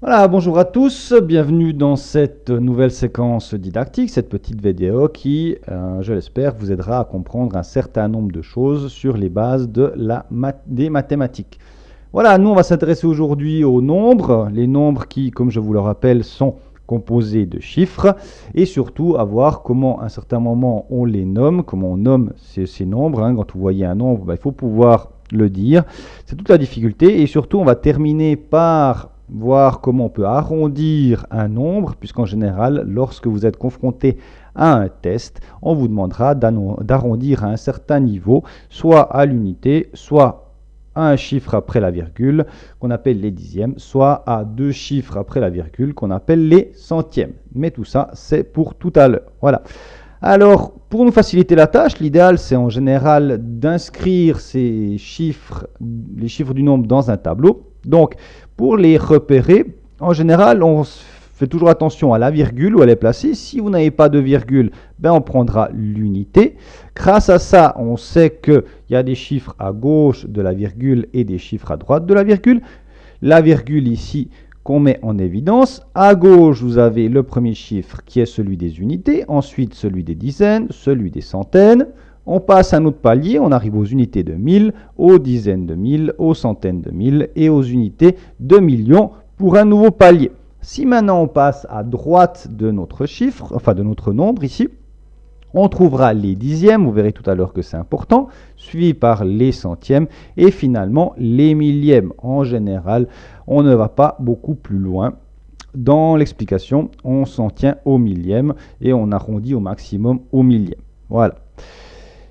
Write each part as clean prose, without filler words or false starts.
Voilà, bonjour à tous, bienvenue dans cette nouvelle séquence didactique, cette petite vidéo qui, je l'espère, vous aidera à comprendre un certain nombre de choses sur les bases des mathématiques. Voilà, nous on va s'intéresser aujourd'hui aux nombres, les nombres qui, comme je vous le rappelle, sont composés de chiffres, et surtout à voir comment à un certain moment on les nomme, comment on nomme ces nombres. Quand vous voyez un nombre, il faut pouvoir le dire. C'est toute la difficulté, et surtout on va terminer par voir comment on peut arrondir un nombre, puisqu'en général, lorsque vous êtes confronté à un test, on vous demandera d'arrondir à un certain niveau, soit à l'unité, soit à un chiffre après la virgule, qu'on appelle les dixièmes, soit à deux chiffres après la virgule, qu'on appelle les centièmes. Mais tout ça, c'est pour tout à l'heure. Voilà. Alors, pour nous faciliter la tâche, l'idéal, c'est en général d'inscrire ces chiffres, les chiffres du nombre dans un tableau. Donc, pour les repérer, en général, on fait toujours attention à la virgule où elle est placée. Si vous n'avez pas de virgule, on prendra l'unité. Grâce à ça, on sait qu'il y a des chiffres à gauche de la virgule et des chiffres à droite de la virgule. La virgule ici qu'on met en évidence. À gauche, vous avez le premier chiffre qui est celui des unités, ensuite celui des dizaines, celui des centaines. On passe à un autre palier, on arrive aux unités de 1000, aux dizaines de 1000, aux centaines de 1000 et aux unités de millions pour un nouveau palier. Si maintenant on passe à droite de notre chiffre, enfin de notre nombre ici, on trouvera les dixièmes, vous verrez tout à l'heure que c'est important, suivi par les centièmes et finalement les millièmes. En général, on ne va pas beaucoup plus loin. Dans l'explication, on s'en tient au millième et on arrondit au maximum au millième. Voilà.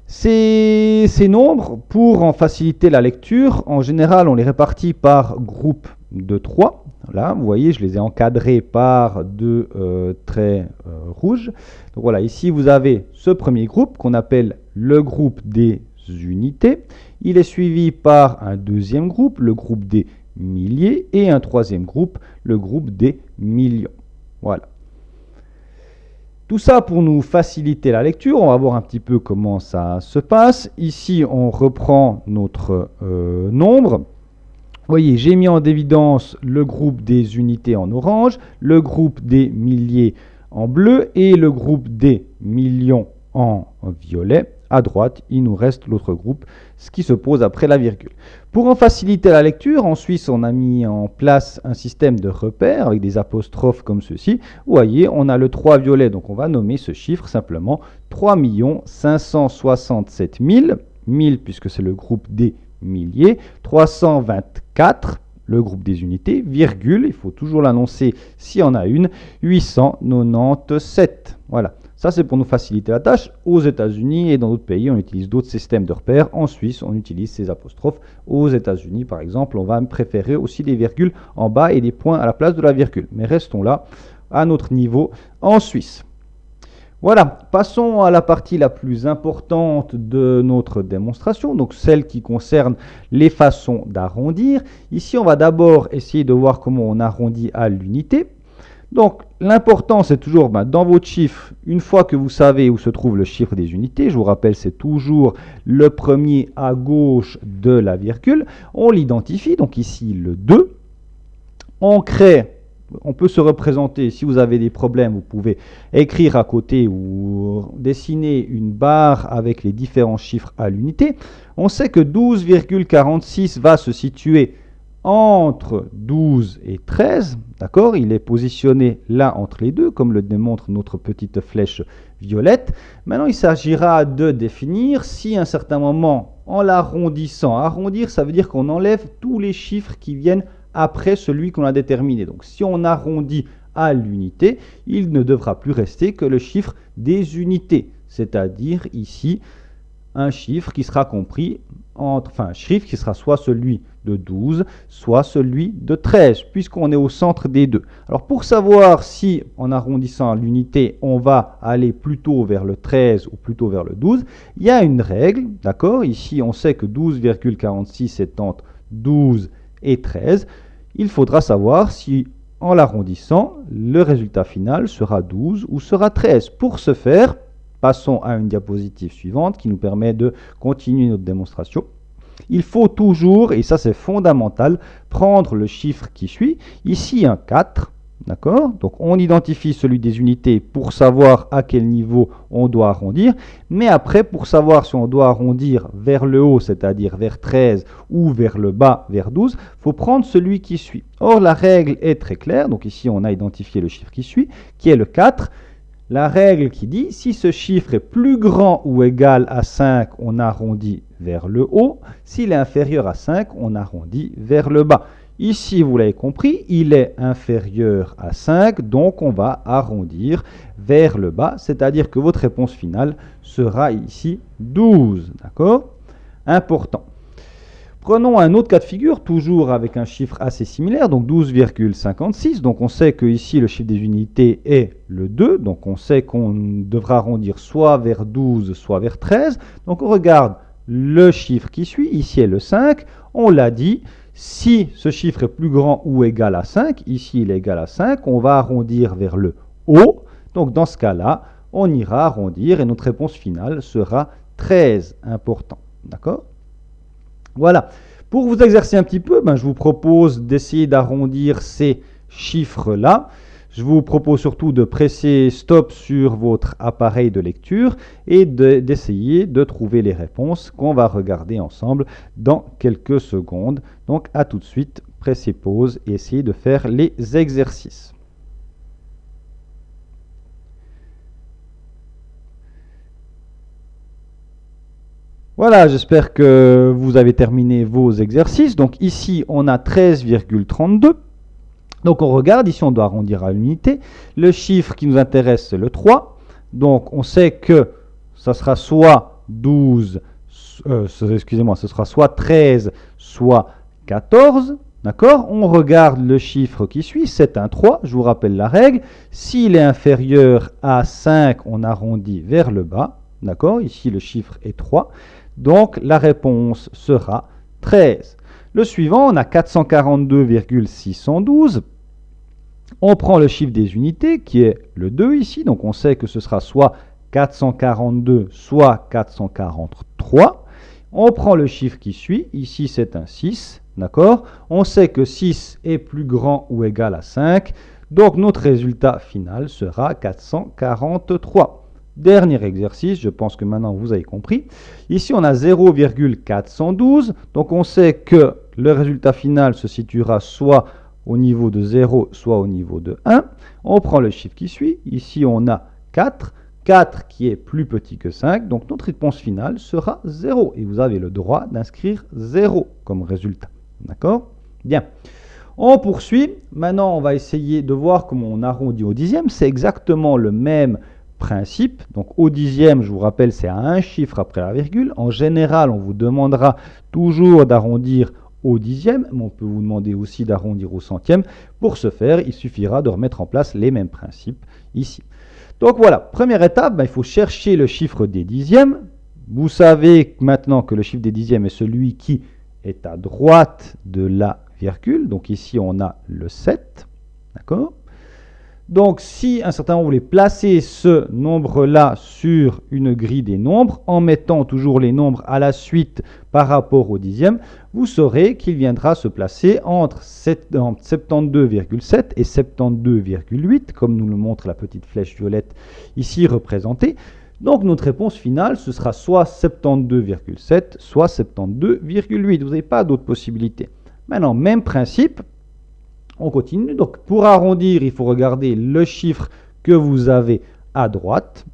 Ces nombres, pour en faciliter la lecture, en général, on les répartit par groupe de 3. Là, vous voyez, je les ai encadrés par deux traits rouges. Donc voilà, ici, vous avez ce premier groupe qu'on appelle le groupe des unités. Il est suivi par un deuxième groupe, le groupe des milliers, et un troisième groupe, le groupe des millions. Voilà. Tout ça pour nous faciliter la lecture, on va voir un petit peu comment ça se passe. Ici, on reprend notre nombre. Vous voyez, j'ai mis en évidence le groupe des unités en orange, le groupe des milliers en bleu et le groupe des millions en violet. À droite, il nous reste l'autre groupe, ce qui se pose après la virgule. Pour en faciliter la lecture, en Suisse, on a mis en place un système de repères avec des apostrophes comme ceci. Vous voyez, on a le 3 violet, donc on va nommer ce chiffre simplement 3 567 000, 1000 puisque c'est le groupe des milliers, 324, le groupe des unités, virgule, il faut toujours l'annoncer s'il y en a une, 897. Voilà. Ça, c'est pour nous faciliter la tâche. Aux États-Unis et dans d'autres pays, on utilise d'autres systèmes de repères. En Suisse, on utilise ces apostrophes. Aux États-Unis, par exemple, on va préférer aussi des virgules en bas et des points à la place de la virgule. Mais restons là, à notre niveau, en Suisse. Voilà, passons à la partie la plus importante de notre démonstration, donc celle qui concerne les façons d'arrondir. Ici, on va d'abord essayer de voir comment on arrondit à l'unité. Donc, l'important, c'est toujours dans votre chiffre, une fois que vous savez où se trouve le chiffre des unités, je vous rappelle, c'est toujours le premier à gauche de la virgule, on l'identifie, donc ici le 2, on crée, on peut se représenter, si vous avez des problèmes, vous pouvez écrire à côté ou dessiner une barre avec les différents chiffres à l'unité. On sait que 12,46 va se situer entre 12 et 13, d'accord? Il est positionné là entre les deux, comme le démontre notre petite flèche violette. Maintenant, il s'agira de définir si à un certain moment, en l'arrondissant, arrondir, ça veut dire qu'on enlève tous les chiffres qui viennent après celui qu'on a déterminé. Donc, si on arrondit à l'unité, il ne devra plus rester que le chiffre des unités, c'est-à-dire ici, un chiffre qui sera compris un chiffre qui sera soit celui de 12, soit celui de 13, puisqu'on est au centre des deux. Alors pour savoir si, en arrondissant à l'unité, on va aller plutôt vers le 13 ou plutôt vers le 12, il y a une règle, d'accord? Ici, on sait que 12,46 est entre 12 et 13. Il faudra savoir si, en l'arrondissant, le résultat final sera 12 ou sera 13. Pour ce faire, passons à une diapositive suivante qui nous permet de continuer notre démonstration. il faut toujours, et ça c'est fondamental, prendre le chiffre qui suit. Ici un 4. D'accord? Donc on identifie celui des unités pour savoir à quel niveau on doit arrondir. Mais après, pour savoir si on doit arrondir vers le haut, c'est-à-dire vers 13, ou vers le bas, vers 12, il faut prendre celui qui suit. Or, la règle est très claire. Donc ici, on a identifié le chiffre qui suit, qui est le 4. La règle qui dit, si ce chiffre est plus grand ou égal à 5, on arrondit vers le haut. S'il est inférieur à 5, on arrondit vers le bas. Ici, vous l'avez compris, il est inférieur à 5, donc on va arrondir vers le bas, c'est-à-dire que votre réponse finale sera ici 12. D'accord? Important. Prenons un autre cas de figure, toujours avec un chiffre assez similaire, donc 12,56. Donc on sait que ici le chiffre des unités est le 2, donc on sait qu'on devra arrondir soit vers 12, soit vers 13. Donc on regarde le chiffre qui suit, ici est le 5, on l'a dit. Si ce chiffre est plus grand ou égal à 5, ici il est égal à 5, on va arrondir vers le haut. Donc dans ce cas-là, on ira arrondir et notre réponse finale sera 13. Important. D'accord? Voilà. Pour vous exercer un petit peu, je vous propose d'essayer d'arrondir ces chiffres-là. Je vous propose surtout de presser stop sur votre appareil de lecture et d'essayer de trouver les réponses qu'on va regarder ensemble dans quelques secondes. Donc à tout de suite, pressez pause et essayez de faire les exercices. Voilà, j'espère que vous avez terminé vos exercices. Donc ici, on a 13,32. Donc on regarde, ici on doit arrondir à l'unité. Le chiffre qui nous intéresse, c'est le 3. Donc on sait que ça sera soit 12, excusez-moi, ce sera soit 13, soit 14. D'accord? On regarde le chiffre qui suit, c'est un 3. Je vous rappelle la règle. S'il est inférieur à 5, on arrondit vers le bas. D'accord? Ici le chiffre est 3. Donc la réponse sera 13. Le suivant, on a 442,612. On prend le chiffre des unités, qui est le 2 ici. Donc on sait que ce sera soit 442, soit 443. On prend le chiffre qui suit. Ici, c'est un 6. D'accord? On sait que 6 est plus grand ou égal à 5. Donc notre résultat final sera 443. Dernier exercice, je pense que maintenant vous avez compris. Ici, on a 0,412. Donc on sait que le résultat final se situera soit au niveau de 0, soit au niveau de 1. On prend le chiffre qui suit. Ici, on a 4. 4 qui est plus petit que 5. Donc notre réponse finale sera 0. Et vous avez le droit d'inscrire 0 comme résultat. D'accord? Bien. On poursuit. Maintenant, on va essayer de voir comment on arrondit au dixième. C'est exactement le même principe. Donc au dixième, je vous rappelle, c'est à un chiffre après la virgule. En général, on vous demandera toujours d'arrondir au dixième, mais on peut vous demander aussi d'arrondir au centième. Pour ce faire, il suffira de remettre en place les mêmes principes ici. Donc voilà, première étape, il faut chercher le chiffre des dixièmes. Vous savez maintenant que le chiffre des dixièmes est celui qui est à droite de la virgule. Donc ici, on a le 7. D'accord? Donc, si à un certain moment vous voulez placer ce nombre-là sur une grille des nombres, en mettant toujours les nombres à la suite par rapport au dixième, vous saurez qu'il viendra se placer entre 72,7 et 72,8, comme nous le montre la petite flèche violette ici représentée. Donc, notre réponse finale, ce sera soit 72,7, soit 72,8. Vous n'avez pas d'autres possibilités. Maintenant, même principe. On continue. Donc, pour arrondir, il faut regarder le chiffre que vous avez à droite.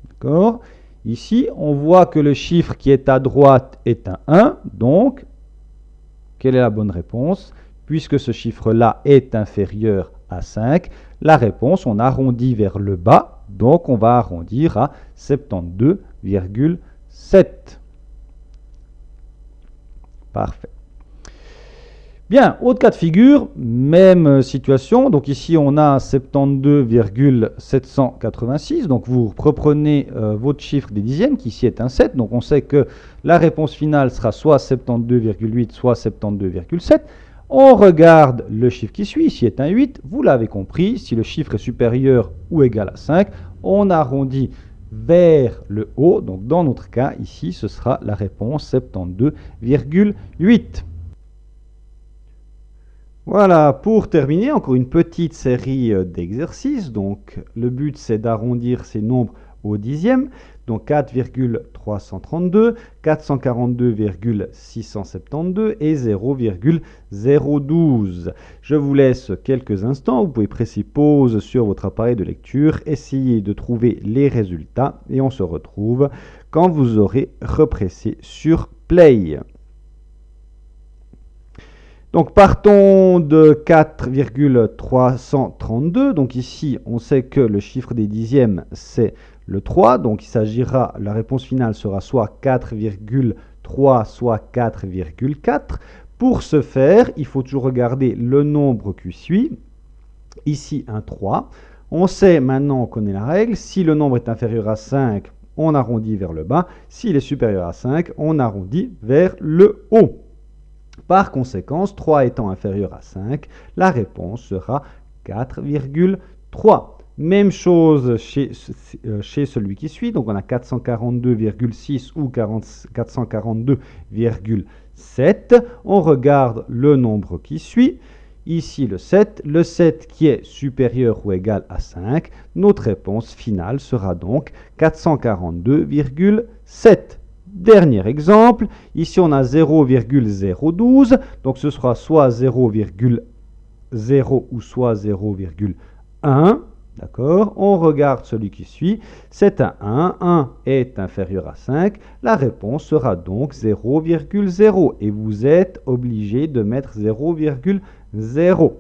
D'accord? Ici, on voit que le chiffre qui est à droite est un 1. Donc, quelle est la bonne réponse? Puisque ce chiffre-là est inférieur à 5, la réponse, on arrondit vers le bas. Donc, on va arrondir à 72,7. Parfait. Bien, autre cas de figure, même situation. Donc ici, on a 72,786. Donc vous reprenez votre chiffre des dixièmes, qui ici est un 7. Donc on sait que la réponse finale sera soit 72,8, soit 72,7. On regarde le chiffre qui suit, ici est un 8. Vous l'avez compris, si le chiffre est supérieur ou égal à 5, on arrondit vers le haut. Donc dans notre cas, ici, ce sera la réponse 72,8. Voilà, pour terminer, encore une petite série d'exercices. Donc le but, c'est d'arrondir ces nombres au dixième. Donc 4,332, 442,672 et 0,012. Je vous laisse quelques instants. Vous pouvez presser pause sur votre appareil de lecture, essayer de trouver les résultats et on se retrouve quand vous aurez repressé sur Play. Donc partons de 4,332. Donc ici, on sait que le chiffre des dixièmes, c'est le 3. Donc il s'agira, la réponse finale sera soit 4,3, soit 4,4. Pour ce faire, il faut toujours regarder le nombre qui suit. Ici, un 3. On sait maintenant, on connaît la règle. Si le nombre est inférieur à 5, on arrondit vers le bas. S'il est supérieur à 5, on arrondit vers le haut. Par conséquent, 3 étant inférieur à 5, la réponse sera 4,3. Même chose chez celui qui suit, donc on a 442,6 ou 442,7. On regarde le nombre qui suit, ici le 7 qui est supérieur ou égal à 5. Notre réponse finale sera donc 442,7. Dernier exemple, ici on a 0,012, donc ce sera soit 0,0 ou soit 0,1. D'accord? On regarde celui qui suit, c'est un 1, 1 est inférieur à 5, la réponse sera donc 0,0 et vous êtes obligé de mettre 0,0.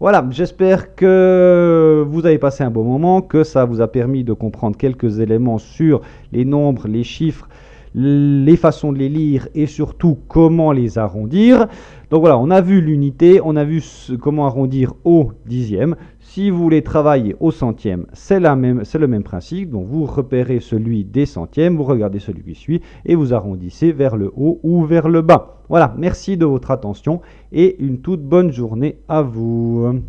Voilà, j'espère que vous avez passé un bon moment, que ça vous a permis de comprendre quelques éléments sur les nombres, les chiffres, les façons de les lire et surtout comment les arrondir. Donc voilà, on a vu l'unité, on a vu comment arrondir au dixième. Si vous voulez travailler au centième, c'est le même principe. Donc vous repérez celui des centièmes, vous regardez celui qui suit et vous arrondissez vers le haut ou vers le bas. Voilà, merci de votre attention et une toute bonne journée à vous.